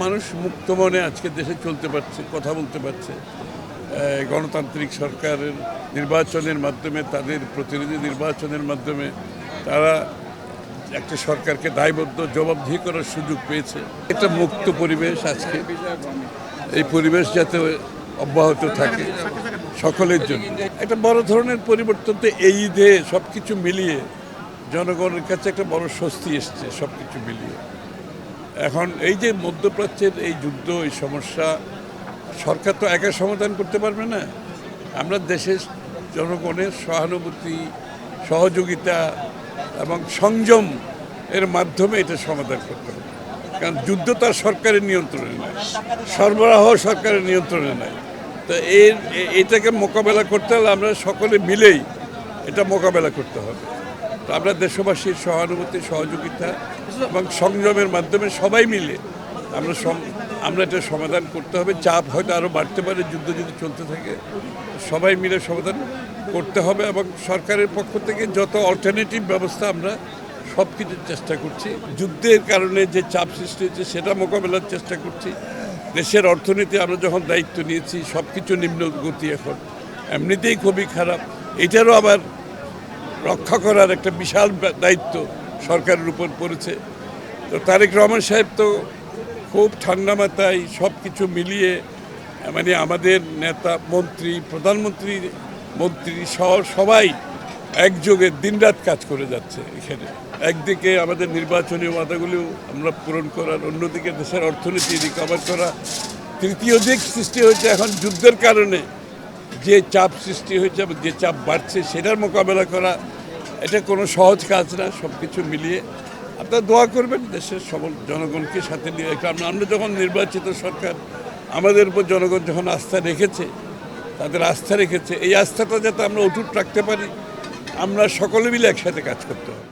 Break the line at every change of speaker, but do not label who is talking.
মানুষ মুক্ত মনে আজকে দেশে চলতে পারছে, কথা বলতে পারছে। গণতান্ত্রিক সরকারের নির্বাচনের মাধ্যমে, তাদের প্রতিনিধি নির্বাচনের মাধ্যমে তারা একটা সরকারকে দায়বদ্ধ জবাবদিহি করার সুযোগ পেয়েছে। একটা মুক্ত পরিবেশ আজকে, এই পরিবেশ যাতে অব্যাহত থাকে সকলের জন্য। একটা বড় ধরনের পরিবর্তন তো এই ঈদে সব কিছু মিলিয়ে জনগণের কাছে একটা বড় স্বস্তি এসছে। সব কিছু মিলিয়ে এখন এই যে মধ্যপ্রাচ্যের এই যুদ্ধ, এই সমস্যা সরকার তো একা সমাধান করতে পারবে না। আমরা দেশের জনগণের সহানুভূতি, সহযোগিতা এবং সংযম এর মাধ্যমে এটা সমাধান করতে হবে। কারণ যুদ্ধ তার সরকারের নিয়ন্ত্রণে নয়, সরবরাহ সরকারের নিয়ন্ত্রণে নয়। তো এটাকে মোকাবেলা করতে হলে আমরা সকলে মিলেই এটা মোকাবেলা করতে হবে। তো আমরা দেশবাসীর সহানুভূতি, সহযোগিতা এবং সংযমের মাধ্যমে সবাই মিলে আমরা এটা সমাধান করতে হবে। চাপ হয়তো আরও বাড়তে পারে যুদ্ধ যদি চলতে থাকে, সবাই মিলে সমাধান করতে হবে। এবং সরকারের পক্ষ থেকে যত অল্টারনেটিভ ব্যবস্থা আমরা সব কিছুর চেষ্টা করছি। যুদ্ধের কারণে যে চাপ সৃষ্টি হয়েছে সেটা মোকাবেলার চেষ্টা করছি। দেশের অর্থনীতি আমরা যখন দায়িত্ব নিয়েছি, সব কিছু নিম্নগতি, এখন এমনিতেই খুবই খারাপ, এটারও আবার রক্ষা করার একটা বিশাল দায়িত্ব সরকারের উপর পড়েছে। তো তারেক রহমান সাহেব তো খুব ঠান্ডা মাথায় সব কিছু মিলিয়ে, মানে আমাদের নেতা, মন্ত্রী, প্রধানমন্ত্রী, মন্ত্রী সহ সবাই একযোগে দিনরাত কাজ করে যাচ্ছে এখানে। একদিকে আমাদের নির্বাচনী ওয়াদাগুলো আমরা পূরণ করার, অন্যদিকে দেশের অর্থনীতি রিকভার করা। তৃতীয় দিক সৃষ্টি হয়েছে এখন যুদ্ধের কারণে যে চাপ সৃষ্টি হয়েছে, যে চাপ বাড়ছে সেটার মোকাবেলা করা। এটা কোনো সহজ কাজ না। সব কিছু মিলিয়ে আপনারা দোয়া করবেন দেশের সকল জনগণকে সাথে নিয়ে। আমরা যখন নির্বাচিত সরকার, আমাদের উপর জনগণ যখন আস্থা রেখেছে, তাদের আস্থা রেখেছে, এই আস্থাটা যাতে আমরা অটুট রাখতে পারি, আমরা সকলে মিলে একসাথে কাজ করতে হবে।